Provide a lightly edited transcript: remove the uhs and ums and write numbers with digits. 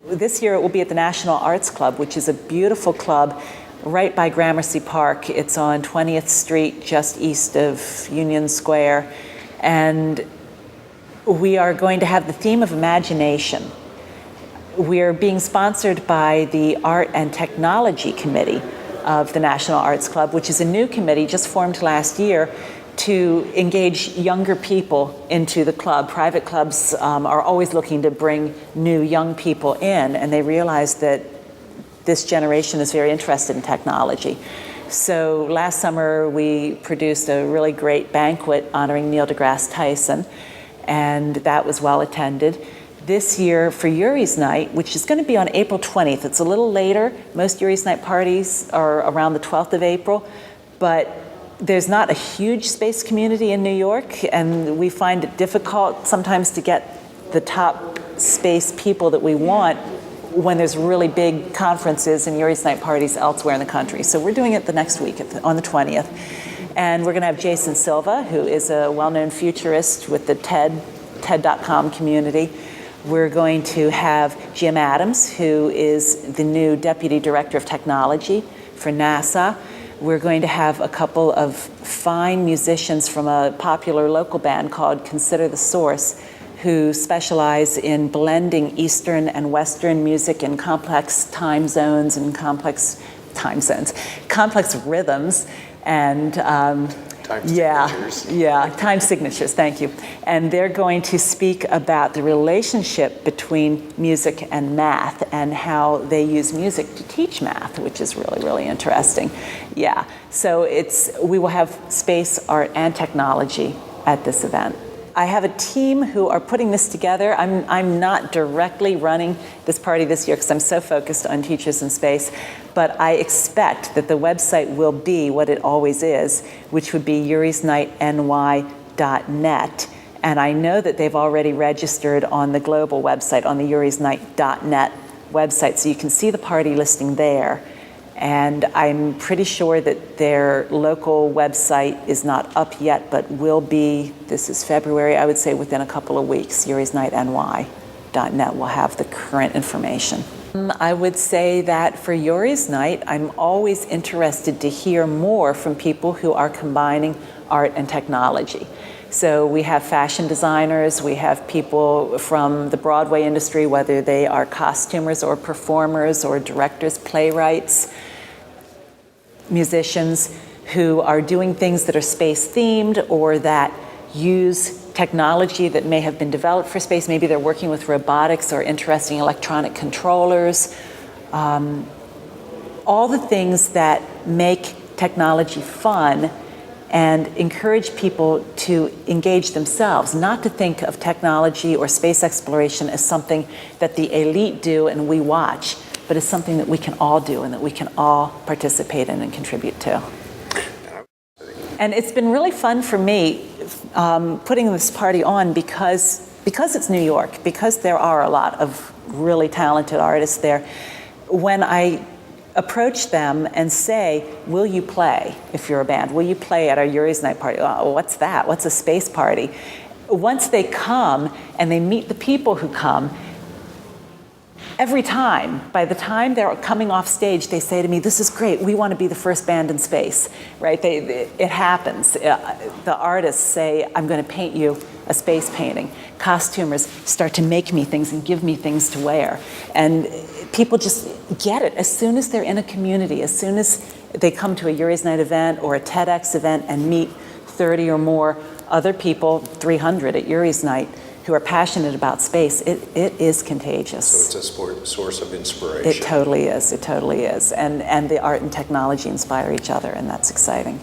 This year it will be at the National Arts Club, which is a beautiful club right by Gramercy Park. It's on 20th Street, just east of Union Square. And we are going to have the theme of imagination. We're being sponsored by the Art and Technology Committee of the National Arts Club, which is a new committee just formed last year to engage younger people into the club. Private clubs are always looking to bring new young people in, and they realize that this generation is very interested in technology. So last summer we produced a really great banquet honoring Neil deGrasse Tyson, and that was well attended. This year for Yuri's Night, which is going to be on April 20th, it's a little later. Most Yuri's Night parties are around the 12th of April, but there's not a huge space community in New York, and we find it difficult sometimes to get the top space people that we want when there's really big conferences and Yuri's Night parties elsewhere in the country. So we're doing it the next week on the 20th. And we're going to have Jason Silva, who is a well-known futurist with the TED.com community. We're going to have Jim Adams, who is the new Deputy Director of Technology for NASA. We're going to have a couple of fine musicians from a popular local band called Consider the Source, who specialize in blending Eastern and Western music in complex time zones and complex rhythms, and time signatures, thank you. And they're going to speak about the relationship between music and math and how they use music to teach math, which is really, really interesting. Yeah, so we will have space, art, and technology at this event. I have a team who are putting this together. I'm not directly running this party this year because I'm so focused on Teachers in Space, but I expect that the website will be what it always is, which would be yurisnightny.net. And I know that they've already registered on the global website, on the yurisnight.net website, so you can see the party listing there. And I'm pretty sure that their local website is not up yet, but will be, this is February, I would say within a couple of weeks. yurisnightny.net will have the current information. I would say that for Yuri's Night, I'm always interested to hear more from people who are combining art and technology. So we have fashion designers, we have people from the Broadway industry, whether they are costumers or performers or directors, playwrights, musicians who are doing things that are space themed or that use technology that may have been developed for space. Maybe they're working with robotics or interesting electronic controllers. All the things that make technology fun and encourage people to engage themselves, not to think of technology or space exploration as something that the elite do and we watch, but as something that we can all do and that we can all participate in and contribute to. And it's been really fun for me putting this party on because it's New York, because there are a lot of really talented artists there. When I approach them and say, will you play if you're a band? Will you play at our Yuri's Night party? Oh, what's that? What's a space party? Once they come and they meet the people who come, every time, by the time they're coming off stage, they say to me, this is great, we want to be the first band in space, right? It happens. The artists say, I'm going to paint you a space painting. Costumers start to make me things and give me things to wear. And people just get it as soon as they're in a community, as soon as they come to a Yuri's Night event or a TEDx event and meet 30 or more other people, 300 at Yuri's Night, who are passionate about space, it is contagious. So it's a source of inspiration. It totally is, it totally is. And the art and technology inspire each other, and that's exciting.